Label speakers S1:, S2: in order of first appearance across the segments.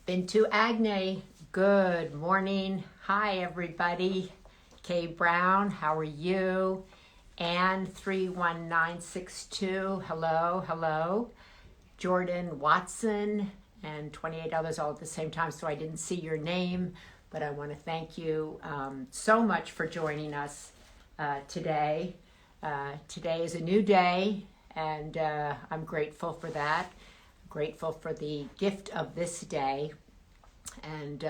S1: Into Agne. Good morning. Hi, everybody. Kay Brown, how are you? Ann 31962. Hello, hello. Jordan Watson and 28 others all at the same time, so I didn't see your name, but I want to thank you so much for joining us today. Today is a new day, and I'm grateful for that. Grateful for the gift of this day, and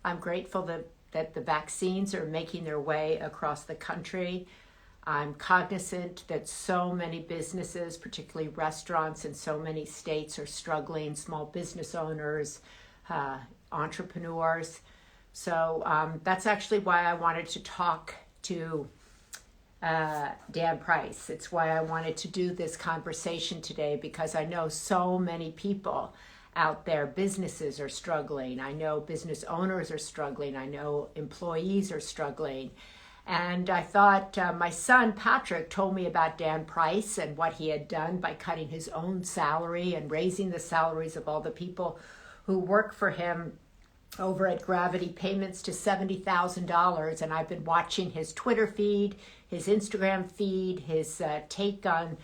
S1: I'm grateful that the vaccines are making their way across the country. I'm cognizant that so many businesses, particularly restaurants in so many states, are struggling, small business owners, entrepreneurs. So that's actually why I wanted to talk to Dan Price. It's why I wanted to do this conversation today, because I know so many people out there, businesses are struggling. I know business owners are struggling. I know employees are struggling. And I thought my son Patrick told me about Dan Price and what he had done by cutting his own salary and raising the salaries of all the people who work for him over at Gravity Payments to $70,000. And I've been watching his Twitter feed, his Instagram feed, his take on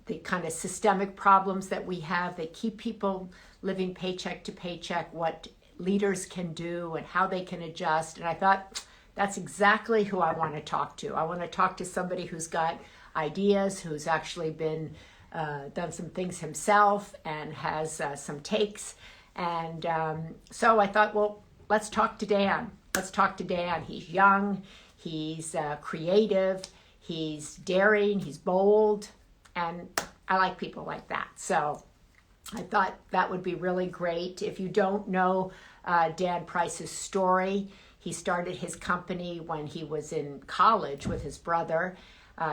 S1: the kind of systemic problems that we have that keep people living paycheck to paycheck, what leaders can do and how they can adjust. And I thought, that's exactly who I want to talk to. I want to talk to somebody who's got ideas, who's actually been done some things himself and has some takes. And so I thought, well, let's talk to Dan. Let's talk to Dan. He's young, he's creative, he's daring, he's bold, and I like people like that. So I thought that would be really great. If you don't know Dan Price's story, he started his company when he was in college with his brother.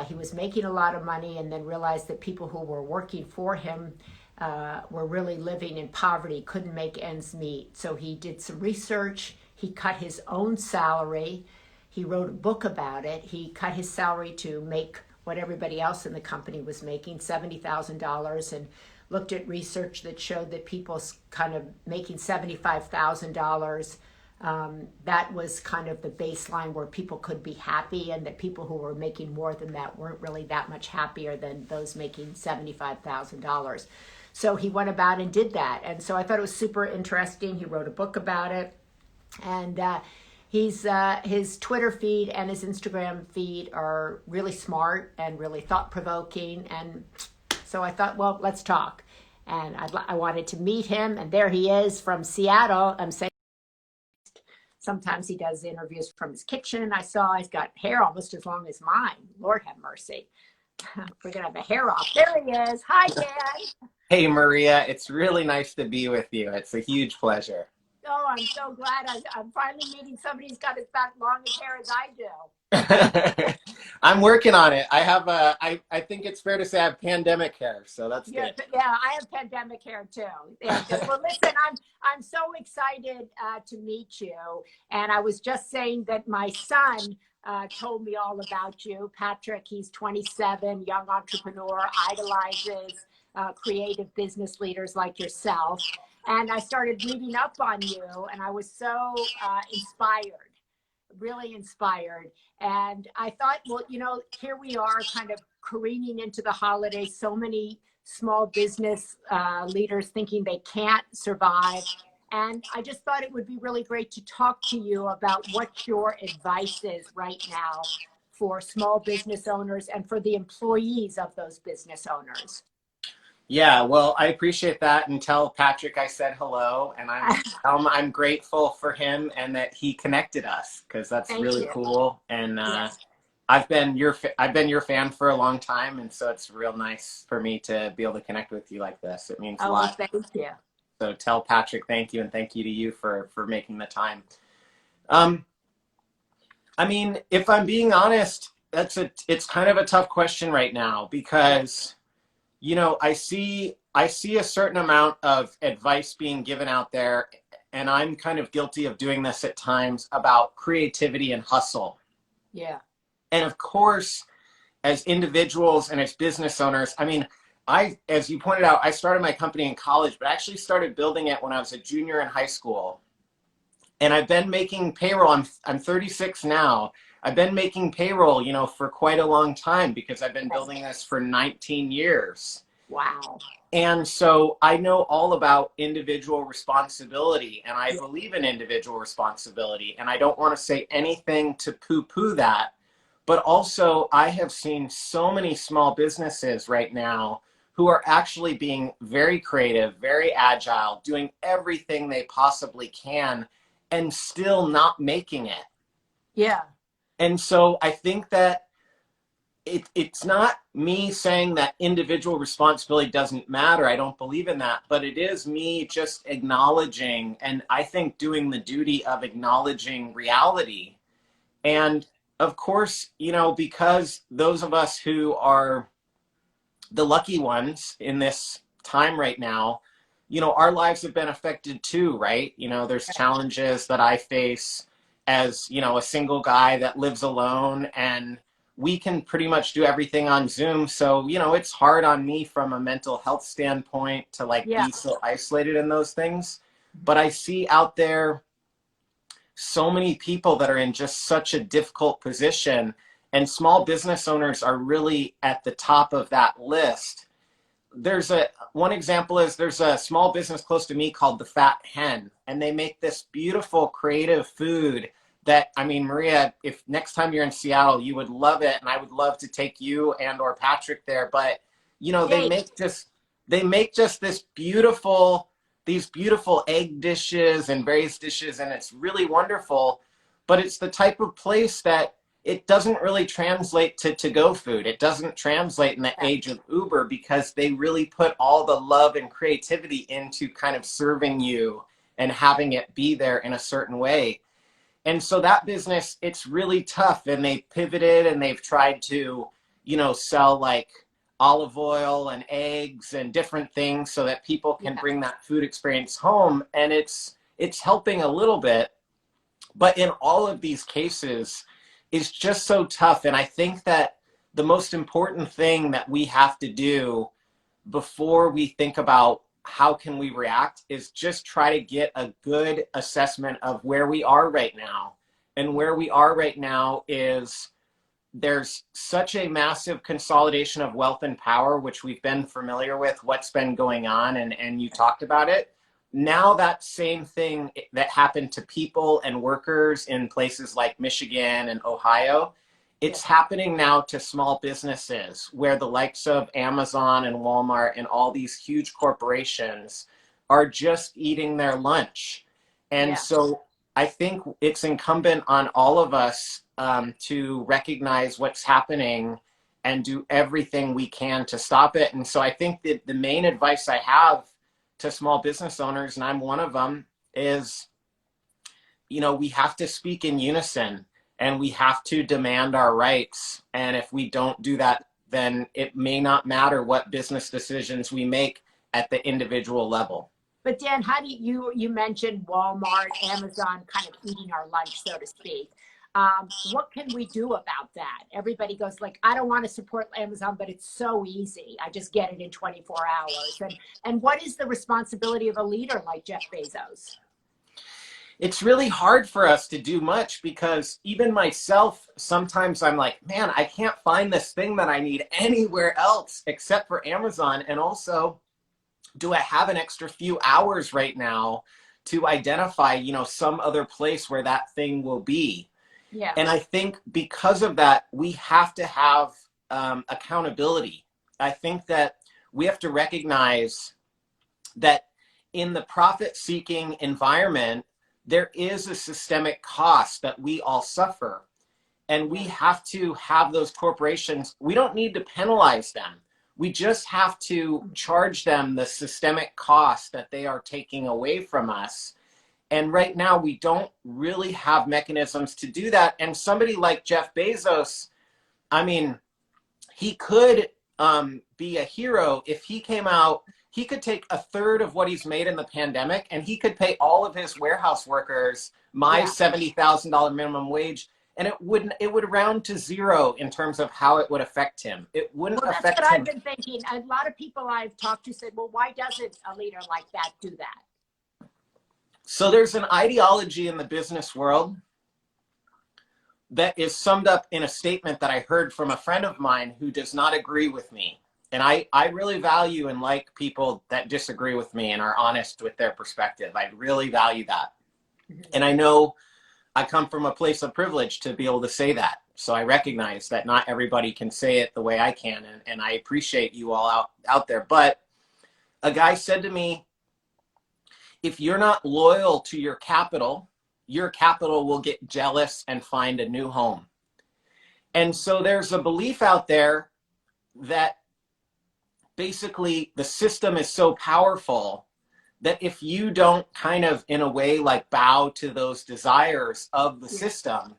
S1: He was making a lot of money and then realized that people who were working for him were really living in poverty, couldn't make ends meet. So he did some research. He cut his own salary. He wrote a book about it. He cut his salary to make what everybody else in the company was making, $70,000, and looked at research that showed that people kind of making $75,000, that was kind of the baseline where people could be happy, and that people who were making more than that weren't really that much happier than those making $75,000. So he went about and did that. And so I thought it was super interesting. He wrote a book about it. And his Twitter feed and his Instagram feed are really smart and really thought-provoking. And so I thought, well, let's talk. And I wanted to meet him. And there he is from Seattle. I'm saying sometimes he does interviews from his kitchen. I saw he's got hair almost as long as mine. Lord have mercy. We're going to have the hair off. There he is. Hi, Dan.
S2: Hey, Maria. It's really nice to be with you. It's a huge pleasure.
S1: Oh, I'm so glad I'm finally meeting somebody who's got as back long as hair as I do.
S2: I'm working on it. I think it's fair to say I have pandemic hair, so that's good.
S1: Yeah, I have pandemic hair too. Yeah, well, listen, I'm so excited to meet you. And I was just saying that my son told me all about you. Patrick, he's 27, young entrepreneur, idolizes creative business leaders like yourself. And I started reading up on you, and I was so inspired, really inspired. And I thought, well, here we are kind of careening into the holidays, so many small business leaders thinking they can't survive. And I just thought it would be really great to talk to you about what your advice is right now for small business owners and for the employees of those business owners.
S2: Yeah, well, I appreciate that, and tell Patrick I said hello, and I'm grateful for him and that he connected us, because that's really cool. And yes. I've been your fan for a long time, and so it's real nice for me to be able to connect with you like this. It means a lot.
S1: Thank you.
S2: So tell Patrick thank you, and thank you to you for making the time. I mean, if I'm being honest, it's kind of a tough question right now, because I see a certain amount of advice being given out there, and I'm kind of guilty of doing this at times, about creativity and hustle.
S1: Yeah.
S2: And of course, as individuals and as business owners, I mean, as you pointed out, I started my company in college, but I actually started building it when I was a junior in high school. And I've been making payroll. I'm 36 now. I've been making payroll, for quite a long time because I've been building this for 19 years.
S1: Wow.
S2: And so I know all about individual responsibility, and I believe in individual responsibility, and I don't want to say anything to poo-poo that. But also, I have seen so many small businesses right now who are actually being very creative, very agile, doing everything they possibly can, and still not making it.
S1: Yeah.
S2: And so I think that it's not me saying that individual responsibility doesn't matter. I don't believe in that, but it is me just acknowledging, and I think doing the duty of acknowledging reality. And of course, because those of us who are the lucky ones in this time right now, our lives have been affected too, right? There's challenges that I face as, a single guy that lives alone, and we can pretty much do everything on Zoom. So, it's hard on me from a mental health standpoint to be so isolated in those things. But I see out there so many people that are in just such a difficult position, and small business owners are really at the top of that list. One example is there's a small business close to me called The Fat Hen, and they make this beautiful creative food that, Maria, if next time you're in Seattle, you would love it, and I would love to take you and or Patrick there. But they make just these beautiful egg dishes and various dishes, and it's really wonderful. But it's the type of place that it doesn't really translate to go food. It doesn't translate in the age of Uber, because they really put all the love and creativity into kind of serving you and having it be there in a certain way. And so that business, it's really tough, and they pivoted and they've tried to, sell olive oil and eggs and different things so that people can bring that food experience home. And it's helping a little bit, but in all of these cases, it's just so tough. And I think that the most important thing that we have to do before we think about how can we react is just try to get a good assessment of where we are right now. And where we are right now is there's such a massive consolidation of wealth and power, which we've been familiar with, what's been going on, and you talked about it. Now that same thing that happened to people and workers in places like Michigan and Ohio, it's happening now to small businesses, where the likes of Amazon and Walmart and all these huge corporations are just eating their lunch. And so I think it's incumbent on all of us to recognize what's happening and do everything we can to stop it. And so I think that the main advice I have to small business owners, and I'm one of them, is, we have to speak in unison, and we have to demand our rights. And if we don't do that, then it may not matter what business decisions we make at the individual level.
S1: But Dan, how do you mentioned Walmart, Amazon kind of eating our lunch, so to speak. What can we do about that? Everybody goes I don't want to support Amazon, but it's so easy. I just get it in 24 hours. And what is the responsibility of a leader like Jeff Bezos?
S2: It's really hard for us to do much, because even myself, sometimes I'm like, man, I can't find this thing that I need anywhere else except for Amazon. And also, do I have an extra few hours right now to identify, some other place where that thing will be? Yeah. And I think because of that, we have to have accountability. I think that we have to recognize that in the profit-seeking environment, there is a systemic cost that we all suffer. And we have to have those corporations, we don't need to penalize them. We just have to charge them the systemic cost that they are taking away from us. And right now, we don't really have mechanisms to do that. And somebody like Jeff Bezos, he could be a hero if he came out. He could take a third of what he's made in the pandemic, and he could pay all of his warehouse workers my $70,000 minimum wage, and it would round to zero in terms of how it would affect him. It wouldn't
S1: Well, that's
S2: affect
S1: what
S2: him.
S1: I've been thinking. A lot of people I've talked to said, well, why doesn't a leader like that do that?
S2: So there's an ideology in the business world that is summed up in a statement that I heard from a friend of mine who does not agree with me. And I really value and like people that disagree with me and are honest with their perspective. I really value that. Mm-hmm. And I know I come from a place of privilege to be able to say that. So I recognize that not everybody can say it the way I can. And I appreciate you all out there. But a guy said to me, if you're not loyal to your capital will get jealous and find a new home. And so there's a belief out there that basically the system is so powerful that if you don't kind of, in a way, like bow to those desires of the system,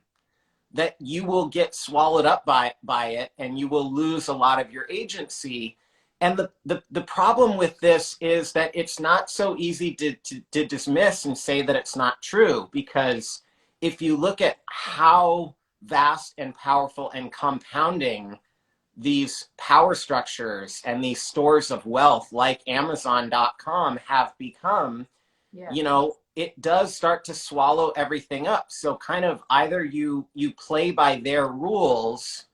S2: that you will get swallowed up by it and you will lose a lot of your agency. And the problem with this is that it's not so easy to dismiss and say that it's not true, because if you look at how vast and powerful and compounding these power structures and these stores of wealth like Amazon.com have become, you know, it does start to swallow everything up. So kind of either you play by their rules,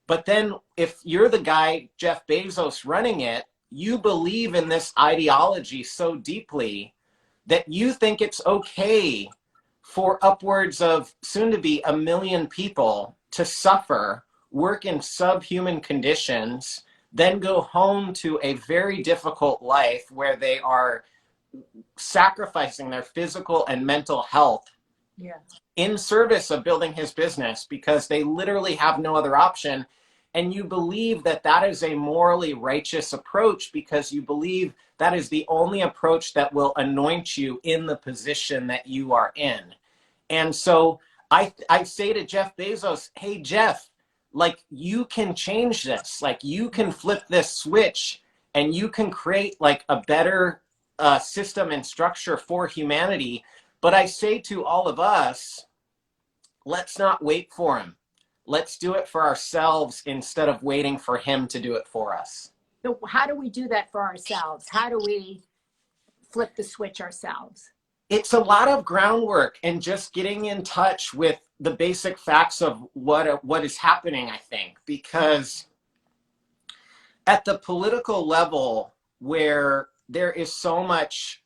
S2: but then if you're the guy, Jeff Bezos, running it, you believe in this ideology so deeply that you think it's okay for upwards of soon to be 1 million people to suffer, work in subhuman conditions, then go home to a very difficult life where they are sacrificing their physical and mental health in service of building his business because they literally have no other option. And you believe that that is a morally righteous approach because you believe that is the only approach that will anoint you in the position that you are in. And so I say to Jeff Bezos, hey, Jeff, like you can change this, like you can flip this switch and you can create like a better system and structure for humanity. But I say to all of us, let's not wait for him. Let's do it for ourselves instead of waiting for him to do it for us.
S1: So how do we do that for ourselves? How do we flip the switch ourselves?
S2: It's a lot of groundwork and just getting in touch with the basic facts of what is happening, I think, because at the political level where there is so much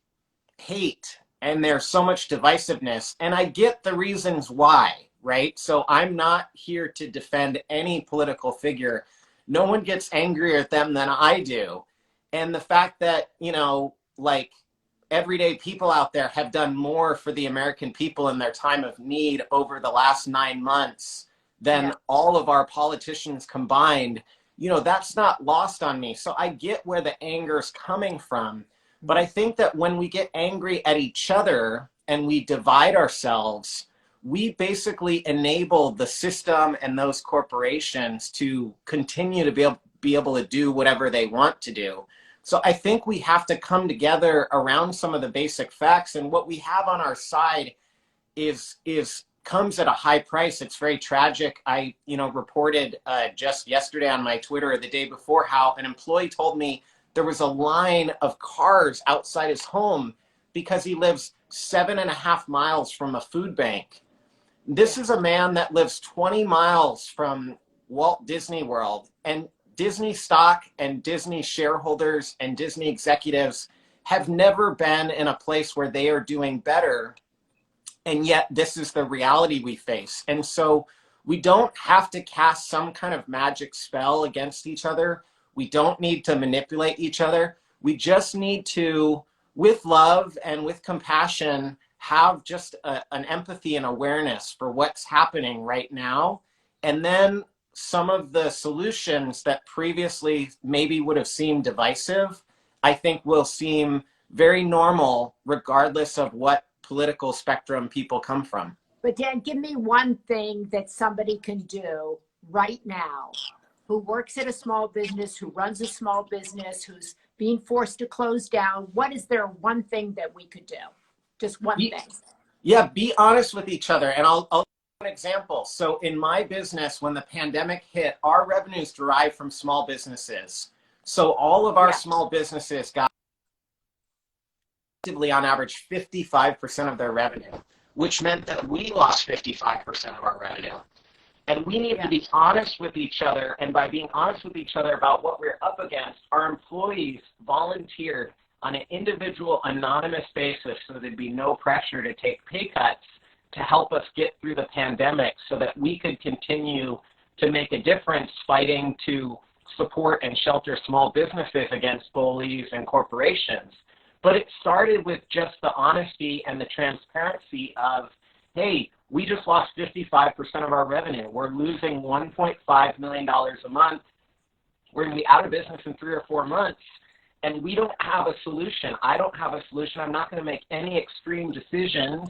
S2: hate and there's so much divisiveness, and I get the reasons why, right? So I'm not here to defend any political figure. No one gets angrier at them than I do. And the fact that, you know, like everyday people out there have done more for the American people in their time of need over the last 9 months than all of our politicians combined, you know, that's not lost on me. So I get where the anger is coming from. But I think that when we get angry at each other and we divide ourselves, we basically enable the system and those corporations to continue to be able to do whatever they want to do. So I think we have to come together around some of the basic facts, and what we have on our side comes at a high price. It's very tragic. I, reported just yesterday on my Twitter or the day before how an employee told me there was a line of cars outside his home because he lives 7.5 miles from a food bank. This is a man that lives 20 miles from Walt Disney World, and Disney stock and Disney shareholders and Disney executives have never been in a place where they are doing better. And yet this is the reality we face. And so we don't have to cast some kind of magic spell against each other. We don't need to manipulate each other. We just need to, with love and with compassion, have just an empathy and awareness for what's happening right now. And then some of the solutions that previously maybe would have seemed divisive, I think will seem very normal regardless of what political spectrum people come from.
S1: But Dan, give me one thing that somebody can do right now who works at a small business, who runs a small business, who's being forced to close down. What is there one thing that we could do? Just one thing.
S2: Yeah, be honest with each other. And I'll example. So in my business, when the pandemic hit, our revenues derived from small businesses. So all of our small businesses got on average 55% of their revenue, which meant that we lost 55% of our revenue. And we need to be honest with each other. And by being honest with each other about what we're up against, our employees volunteered on an individual anonymous basis so there'd be no pressure to take pay cuts to help us get through the pandemic so that we could continue to make a difference fighting to support and shelter small businesses against bullies and corporations. But it started with just the honesty and the transparency of, hey, we just lost 55% of our revenue. We're losing $1.5 million a month. We're going to be out of business in 3 or 4 months, and we don't have a solution. I don't have a solution. I'm not going to make any extreme decisions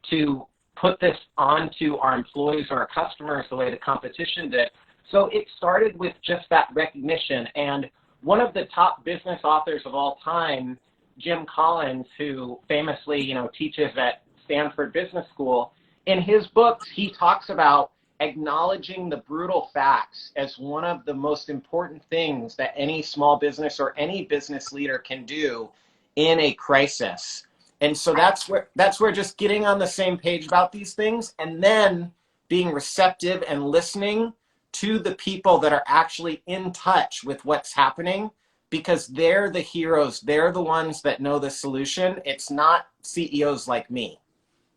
S2: to put this onto our employees or our customers the way the competition did. So it started with just that recognition. And one of the top business authors of all time, Jim Collins, who famously, teaches at Stanford Business School, in his books, he talks about acknowledging the brutal facts as one of the most important things that any small business or any business leader can do in a crisis. And so that's where just getting on the same page about these things and then being receptive and listening to the people that are actually in touch with what's happening, because they're the heroes. They're the ones that know the solution. It's not CEOs like me.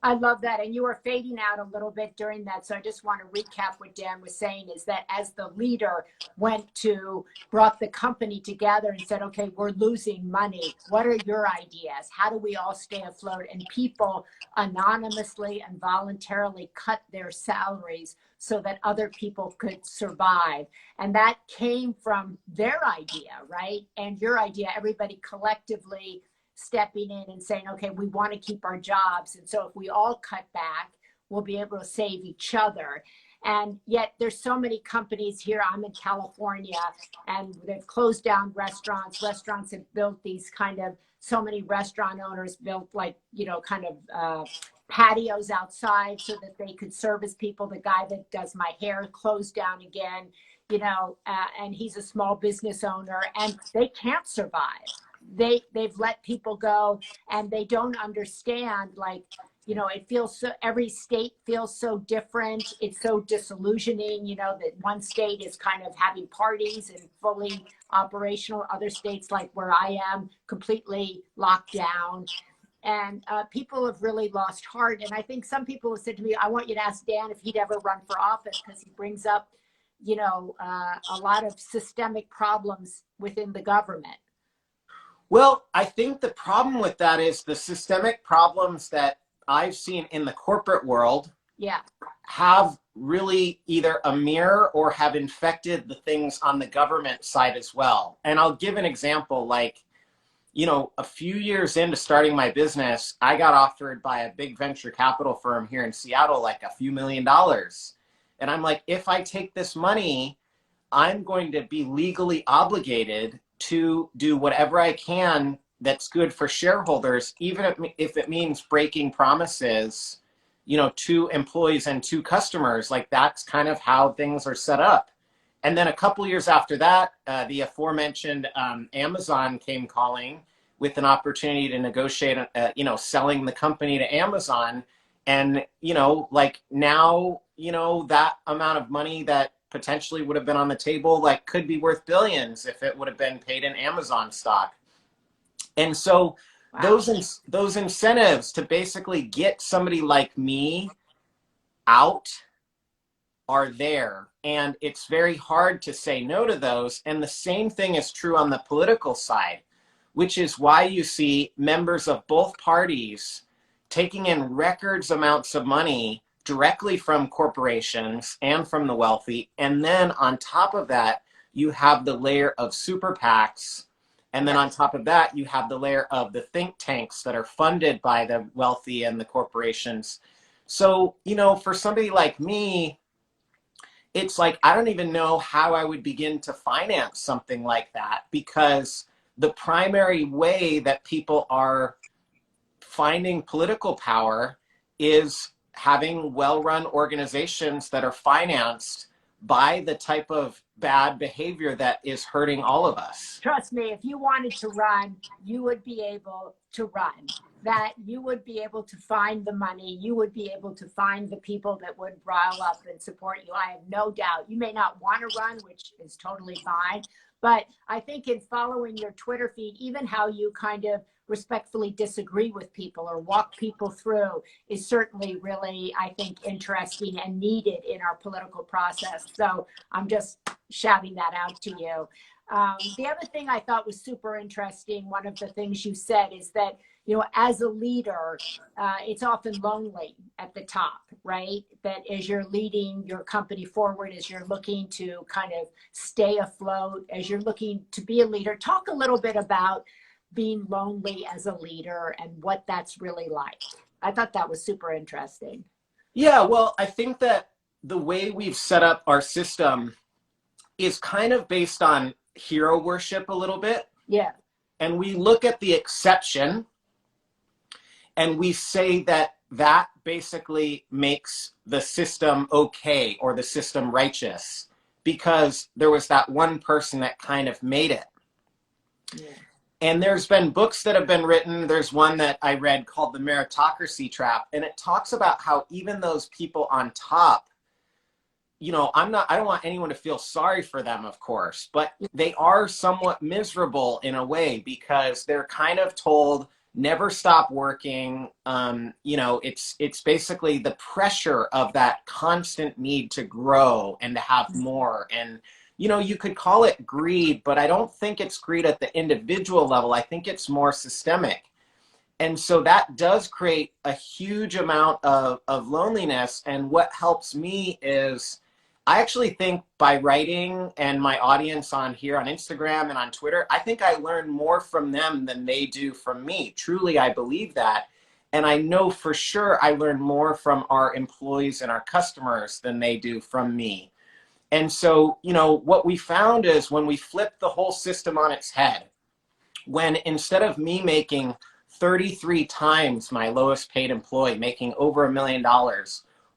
S1: I love that. And you were fading out a little bit during that. So I just want to recap what Dan was saying is that as the leader brought the company together and said, okay, we're losing money. What are your ideas? How do we all stay afloat? And people anonymously and voluntarily cut their salaries so that other people could survive. And that came from their idea, right? And your idea, everybody collectively stepping in and saying, okay, we want to keep our jobs. And so if we all cut back, we'll be able to save each other. And yet there's so many companies here. I'm in California and they've closed down restaurants. Restaurants have built these so many restaurant owners built patios outside so that they could service people. The guy that does my hair closed down again, and he's a small business owner and they can't survive. They've let people go and they don't understand, it feels so, every state feels so different. It's so disillusioning, that one state is kind of having parties and fully operational. Other states, like where I am, completely locked down. And people have really lost heart. And I think some people have said to me, I want you to ask Dan if he'd ever run for office, because he brings up, a lot of systemic problems within the government.
S2: Well, I think the problem with that is the systemic problems that I've seen in the corporate world have really either a mirror or have infected the things on the government side as well. And I'll give an example, a few years into starting my business, I got offered by a big venture capital firm here in Seattle, a few $1 million. And I'm like, if I take this money, I'm going to be legally obligated to do whatever I can that's good for shareholders, even if it means breaking promises, to employees and to customers. That's kind of how things are set up. And then a couple years after that, the aforementioned Amazon came calling with an opportunity to negotiate, selling the company to Amazon. And, now, that amount of money that potentially would have been on the table, could be worth billions if it would have been paid in Amazon stock. And so those incentives to basically get somebody like me out are there. And it's very hard to say no to those. And the same thing is true on the political side, which is why you see members of both parties taking in records amounts of money directly from corporations and from the wealthy. And then on top of that, you have the layer of super PACs. And then on top of that, you have the layer of the think tanks that are funded by the wealthy and the corporations. So, for somebody like me, it's I don't even know how I would begin to finance something like that, because the primary way that people are finding political power is having well-run organizations that are financed by the type of bad behavior that is hurting all of us.
S1: Trust me, if you wanted to run, you would be able to run. That you would be able to find the money. You would be able to find the people that would rile up and support you. I have no doubt. You may not want to run, which is totally fine. But I think in following your Twitter feed, even how you kind of respectfully disagree with people or walk people through is certainly really, I think, interesting and needed in our political process. So I'm just shouting that out to you. The other thing I thought was super interesting, one of the things you said is that, you know, as a leader, it's often lonely at the top, right? That as you're leading your company forward, as you're looking to kind of stay afloat, as you're looking to be a leader, talk a little bit about being lonely as a leader and what that's really like. I thought that was super interesting.
S2: Yeah, well, I think that the way we've set up our system is kind of based on hero worship a little bit.
S1: Yeah.
S2: And we look at the exception and we say that that basically makes the system okay or the system righteous because there was that one person that kind of made it.
S1: Yeah.
S2: And there's been books that have been written. There's one that I read called The Meritocracy Trap, and it talks about how even those people on top, you know, I don't want anyone to feel sorry for them, of course, but they are somewhat miserable in a way because they're kind of told, never stop working. You know, it's basically the pressure of that constant need to grow and to have more. And, you know, you could call it greed, but I don't think it's greed at the individual level. I think it's more systemic. And so that does create a huge amount of loneliness. And what helps me is I actually think by writing and my audience on here on Instagram and on Twitter, I think I learn more from them than they do from me. Truly, I believe that. And I know for sure I learn more from our employees and our customers than they do from me. And so, you know, what we found is when we flipped the whole system on its head, when instead of me making 33 times my lowest paid employee, making over $1 million,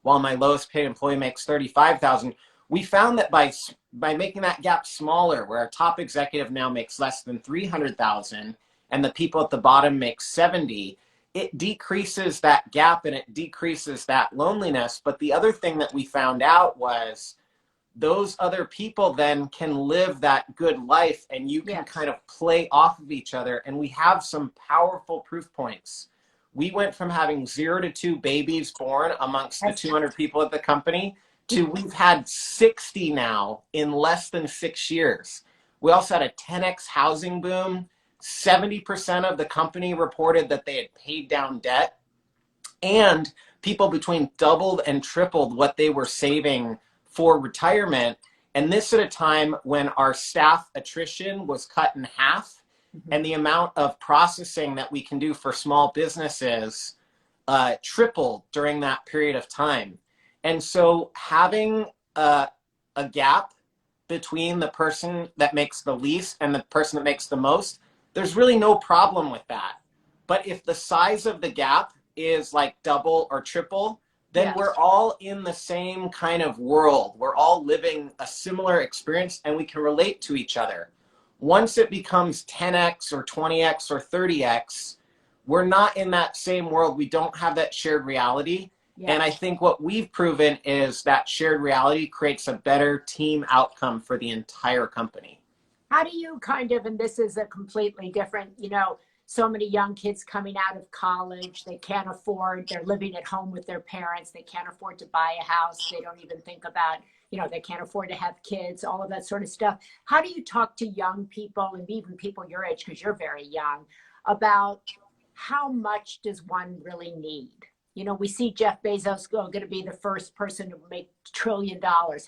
S2: while my lowest paid employee makes 35,000, we found that by making that gap smaller, where our top executive now makes less than 300,000 and the people at the bottom make 70, it decreases that gap and it decreases that loneliness. But the other thing that we found out was those other people then can live that good life and you can kind of play off of each other. And we have some powerful proof points. We went from having 0 to 2 babies born amongst the 200 people at the company to we've had 60 now in less than 6 years. We also had a 10x housing boom. 70% of the company reported that they had paid down debt, and people between doubled and tripled what they were saving for retirement. And this at a time when our staff attrition was cut in half. And the amount of processing that we can do for small businesses tripled during that period of time. And so having a gap between the person that makes the least and the person that makes the most, there's really no problem with that. But if the size of the gap is like double or triple, then we're all in the same kind of world. We're all living a similar experience and we can relate to each other. Once it becomes 10x or 20x or 30x, we're not in that same world. We don't have that shared reality. And I think what we've proven is that shared reality creates a better team outcome for the entire company.
S1: How do you kind of, and this is a completely different, you know, so many young kids coming out of college, they can't afford, they're living at home with their parents, they can't afford to buy a house, they don't even think about, you know, they can't afford to have kids, all of that sort of stuff. How do you talk to young people and even people your age, because you're very young, about how much does one really need? You know, we see Jeff Bezos going to be the first person to make $1 trillion.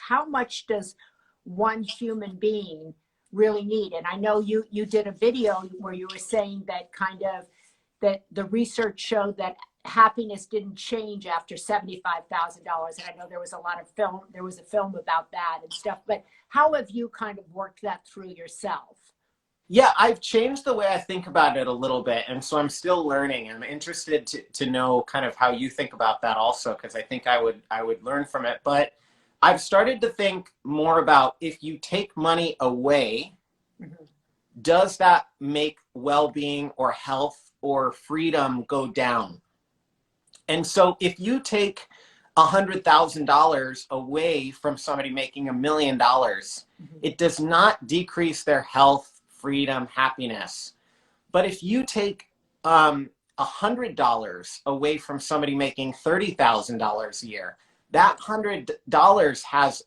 S1: How much does one human being really need? And I know you did a video where you were saying that kind of that the research showed that happiness didn't change after $75,000. And I know there was a film about that and stuff, but how have you kind of worked that through yourself?
S2: Yeah, I've changed the way I think about it a little bit. And so I'm still learning. I'm interested to know kind of how you think about that also, because I think I would learn from it. But I've started to think more about if you take money away,
S1: Mhm.
S2: does that make well-being or health or freedom go down? And so if you take $100,000 away from somebody making $1 million,
S1: Mhm.
S2: it does not decrease their health, freedom, happiness. But if you take $100 away from somebody making $30,000 a year, that $100 has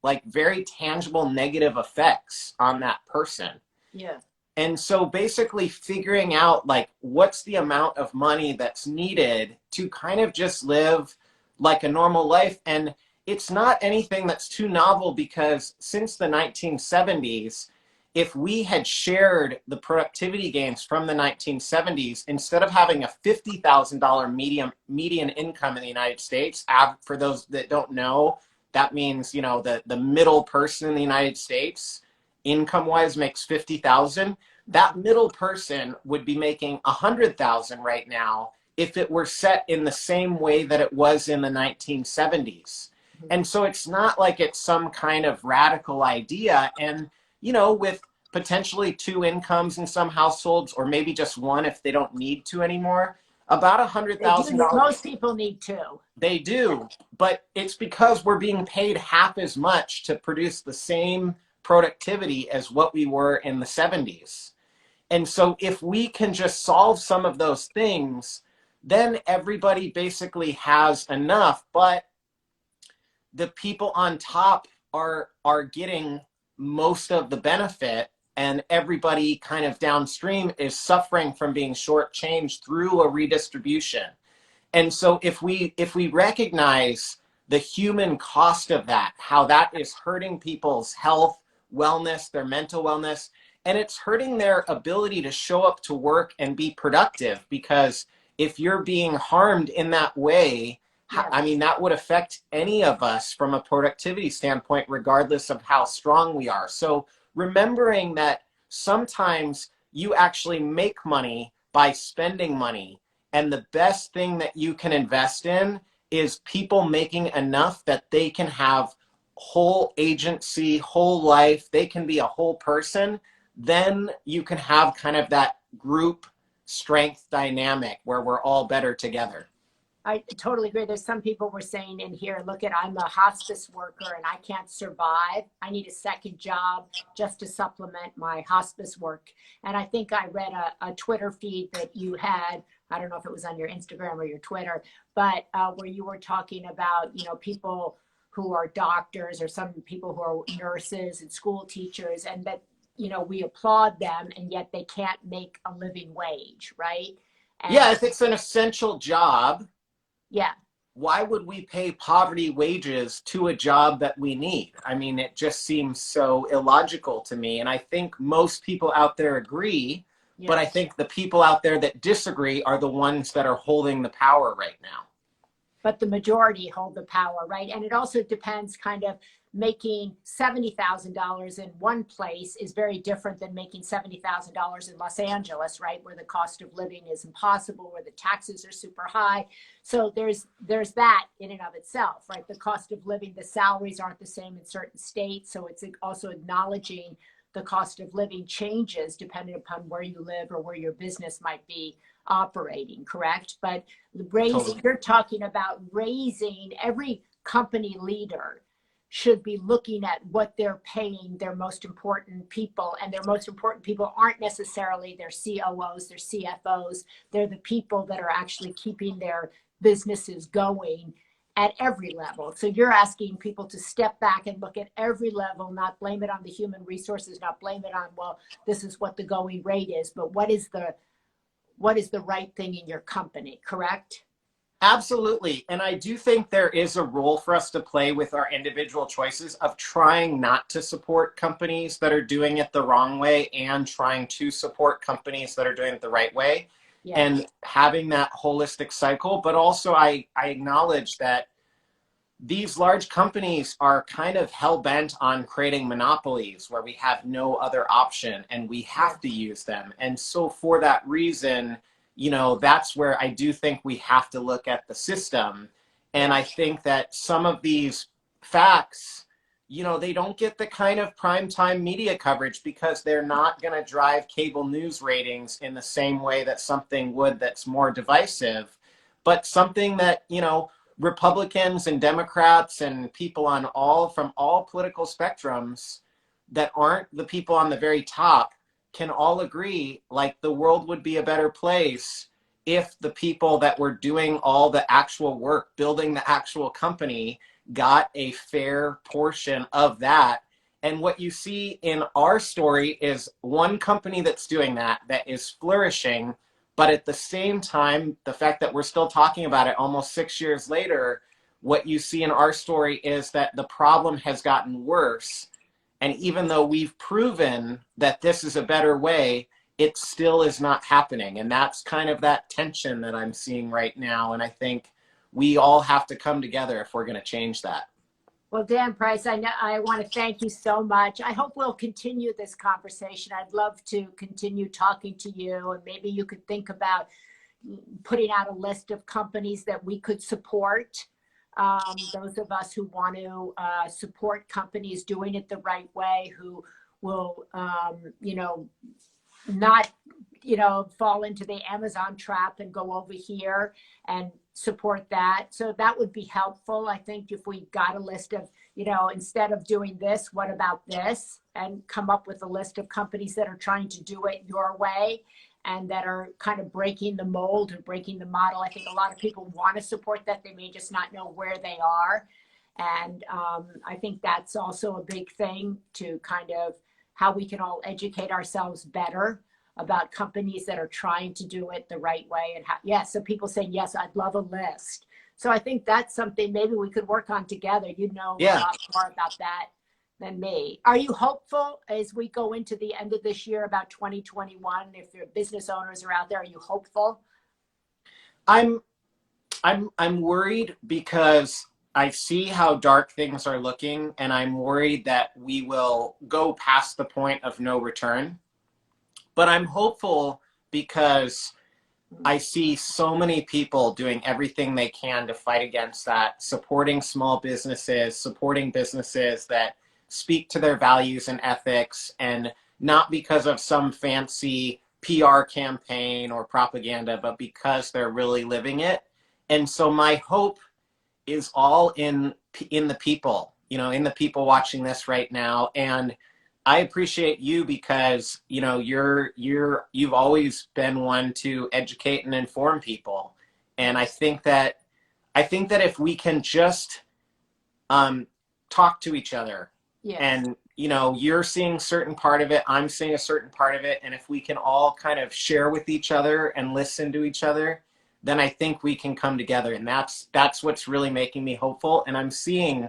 S2: like very tangible negative effects on that person.
S1: Yeah.
S2: And so basically figuring out like what's the amount of money that's needed to kind of just live like a normal life. And it's not anything that's too novel, because since the 1970s, if we had shared the productivity gains from the 1970s, instead of having a $50,000 median income in the United States, for those that don't know, that means, the middle person in the United States income wise makes 50,000. That middle person would be making 100,000 right now if it were set in the same way that it was in the 1970s. And so it's not like it's some kind of radical idea. And, with potentially two incomes in some households, or maybe just one if they don't need to anymore, about
S1: They do need,
S2: $100,000.
S1: most people need two.
S2: They do, but it's because we're being paid half as much to produce the same productivity as what we were in the 70s. And so if we can just solve some of those things, then everybody basically has enough, but the people on top are getting most of the benefit, and everybody kind of downstream is suffering from being shortchanged through a redistribution. And so if we recognize the human cost of that, how that is hurting people's health, wellness, their mental wellness, and it's hurting their ability to show up to work and be productive, because if you're being harmed in that way,
S1: Yeah.
S2: I mean, that would affect any of us from a productivity standpoint, regardless of how strong we are. So remembering that sometimes you actually make money by spending money, and the best thing that you can invest in is people making enough that they can have whole agency, whole life, they can be a whole person. Then you can have kind of that group strength dynamic where we're all better together.
S1: I totally agree. There's some people were saying in here, look at, I'm a hospice worker and I can't survive. I need a second job just to supplement my hospice work. And I think I read a Twitter feed that you had, I don't know if it was on your Instagram or your Twitter, but where you were talking about, people who are doctors, or some people who are nurses and school teachers, and that, we applaud them and yet they can't make a living wage, right?
S2: Yeah,
S1: And
S2: if it's an essential job,
S1: yeah.
S2: why would we pay poverty wages to a job that we need? I mean, it just seems so illogical to me. And I think most people out there agree, but I think the people out there that disagree are the ones that are holding the power right now.
S1: But the majority hold the power, right? And it also depends, kind of making $70,000 in one place is very different than making $70,000 in Los Angeles, right? Where the cost of living is impossible, where the taxes are super high. So there's that in and of itself, right? The cost of living, the salaries aren't the same in certain states. So it's also acknowledging the cost of living changes depending upon where you live or where your business might be operating, correct? But raising,
S2: Totally.
S1: you're talking about raising, every company leader should be looking at what they're paying their most important people, and their most important people aren't necessarily their COOs, their CFOs. They're the people that are actually keeping their businesses going at every level. So you're asking people to step back and look at every level, not blame it on the human resources, not blame it on, well, this is what the going rate is, but what is the right thing in your company, correct?
S2: Absolutely. And I do think there is a role for us to play with our individual choices of trying not to support companies that are doing it the wrong way, and trying to support companies that are doing it the right way, and having that holistic cycle. But also I acknowledge that these large companies are kind of hell-bent on creating monopolies where we have no other option and we have to use them. And so for that reason, you know, that's where I do think we have to look at the system. And I think that some of these facts, you know, they don't get the kind of primetime media coverage because they're not going to drive cable news ratings in the same way that something would that's more divisive. But something that, you know, Republicans and Democrats and people on from all political spectrums that aren't the people on the very top can all agree, like, the world would be a better place if the people that were doing all the actual work, building the actual company, got a fair portion of that. And what you see in our story is one company that's doing that is flourishing. But at the same time, the fact that we're still talking about it almost 6 years later, what you see in our story is that the problem has gotten worse. And even though we've proven that this is a better way, it still is not happening. And that's kind of that tension that I'm seeing right now. And I think we all have to come together if we're going to change that.
S1: Well, Dan Price, I want to thank you so much. I hope we'll continue this conversation. I'd love to continue talking to you, and maybe you could think about putting out a list of companies that we could support. Those of us who want to support companies doing it the right way, who will, you know, not, you know, fall into the Amazon trap and go over here and support that. So that would be helpful. I think if we got a list of, you know, instead of doing this, what about this? And come up with a list of companies that are trying to do it your way and that are kind of breaking the mold or breaking the model. I think a lot of people want to support that. They may just not know where they are. And I think that's also a big thing, to kind of how we can all educate ourselves better about companies that are trying to do it the right way. And how, yes, so people saying, yes, I'd love a list. So I think that's something maybe we could work on together. You know a lot more about that than me. Are you hopeful as we go into the end of this year about 2021? If your business owners are out there, are you hopeful?
S2: I'm worried because I see how dark things are looking, and I'm worried that we will go past the point of no return. But I'm hopeful because I see so many people doing everything they can to fight against that, supporting small businesses, supporting businesses that speak to their values and ethics, and not because of some fancy PR campaign or propaganda, but because they're really living it. And so my hope is all in the people, you know, in the people watching this right now. And I appreciate you because, you know, you've always been one to educate and inform people. And I think that if we can just talk to each other, and, you know, you're seeing a certain part of it, I'm seeing a certain part of it, and if we can all kind of share with each other and listen to each other, then I think we can come together. And that's what's really making me hopeful. And I'm seeing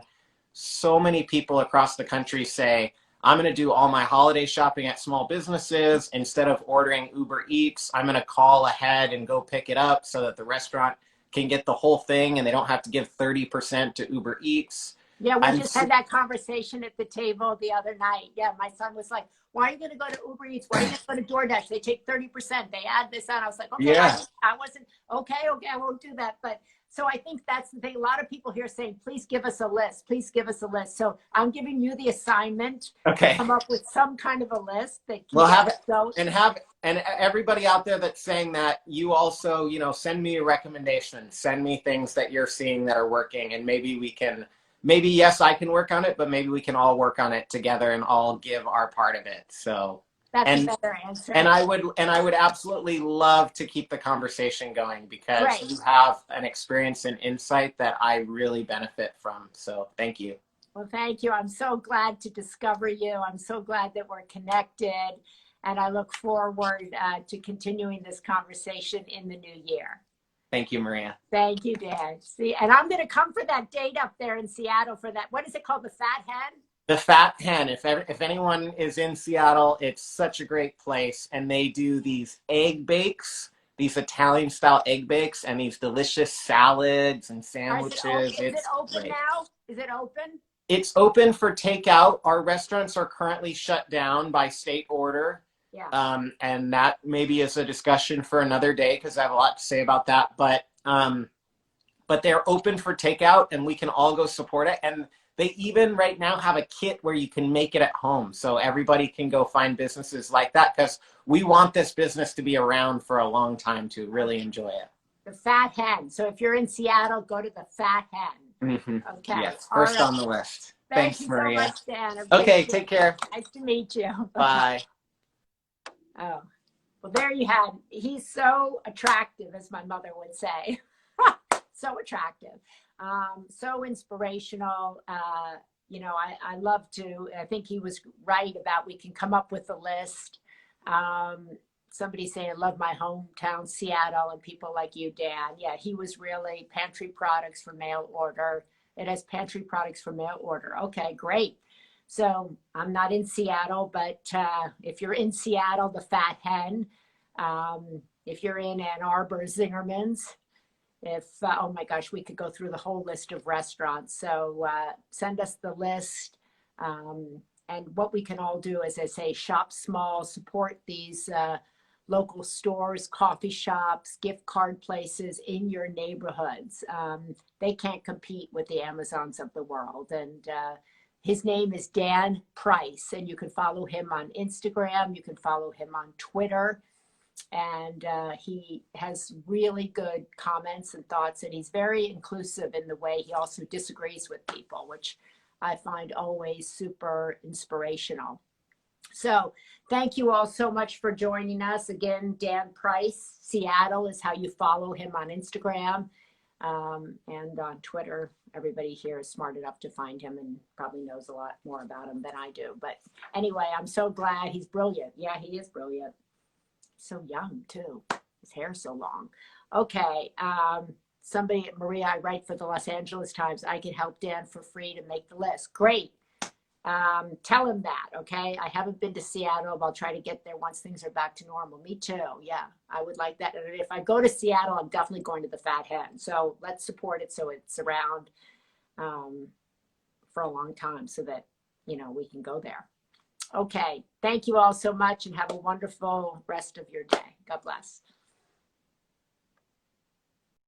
S2: so many people across the country say, I'm going to do all my holiday shopping at small businesses. Instead of ordering Uber Eats, I'm going to call ahead and go pick it up so that the restaurant can get the whole thing and they don't have to give 30% to Uber Eats.
S1: Yeah, we just had that conversation at the table the other night. Yeah, my son was like, why are you going to go to Uber Eats? Why are you going to go to DoorDash? They take 30%. They add this on. I was like, okay, I wasn't, okay, I won't do that. But so I think that's the thing. A lot of people here saying, please give us a list. Please give us a list. So I'm giving you the assignment to come up with some kind of a list that can
S2: and everybody out there that's saying that, you also, you know, send me a recommendation. Send me things that you're seeing that are working, and maybe we can, yes, I can work on it, but maybe we can all work on it together and all give our part of it. So
S1: that's a better answer.
S2: And I would absolutely love to keep the conversation going because you have an experience and insight that I really benefit from. So thank you.
S1: Well, thank you. I'm so glad to discover you. I'm so glad that we're connected, and I look forward to continuing this conversation in the new year.
S2: Thank you, Maria.
S1: Thank you, Dan. See, and I'm going to come for that date up there in Seattle for that. What is it called? The Fat Hen?
S2: The Fat Hen. If anyone is in Seattle, it's such a great place. And they do these egg bakes these Italian style egg bakes and these delicious salads and sandwiches.
S1: Is it open
S2: great.
S1: now? Is it open?
S2: It's open for takeout. Our restaurants are currently shut down by state order.
S1: Yeah.
S2: And that maybe is a discussion for another day because I have a lot to say about that. But they're open for takeout and we can all go support it. And they even right now have a kit where you can make it at home. So everybody can go find businesses like that because we want this business to be around for a long time to really enjoy it.
S1: The Fat Hen. So if you're in Seattle, go to the Fat Hen.
S2: Mm-hmm.
S1: Okay.
S2: Yes, first on the list. Thanks, Maria.
S1: So much, Dan.
S2: Okay, take care.
S1: Nice to meet you.
S2: Bye.
S1: Oh, well, there you have. He's so attractive, as my mother would say. So attractive, so inspirational. You know, I love to. I think he was right about we can come up with a list. Somebody saying, I love my hometown, Seattle, and people like you, Dan. Yeah, he was really pantry products for mail order. It has pantry products for mail order. Okay, great. So I'm not in Seattle, but if you're in Seattle, the Fat Hen. If you're in Ann Arbor, Zingerman's. Oh my gosh, we could go through the whole list of restaurants. So send us the list. And what we can all do, as I say, shop small, support these local stores, coffee shops, gift card places in your neighborhoods. They can't compete with the Amazons of the world. And his name is Dan Price, and you can follow him on Instagram. You can follow him on Twitter. And he has really good comments and thoughts, and he's very inclusive in the way he also disagrees with people, which I find always super inspirational. So thank you all so much for joining us. Again, Dan Price, Seattle is how you follow him on Instagram and on Twitter. Everybody here is smart enough to find him and probably knows a lot more about him than I do. But anyway, I'm so glad. He's brilliant. Yeah, he is brilliant. So young too. His hair's so long. Okay. Somebody, Maria, I write for the Los Angeles Times. I can help Dan for free to make the list. Great. Tell him that, okay? I haven't been to Seattle, but I'll try to get there once things are back to normal. Me too. Yeah, I would like that. And if I go to Seattle, I'm definitely going to the Fat Hen. So let's support it so it's around for a long time so that, you know, we can go there. Okay. Thank you all so much and have a wonderful rest of your day. God bless.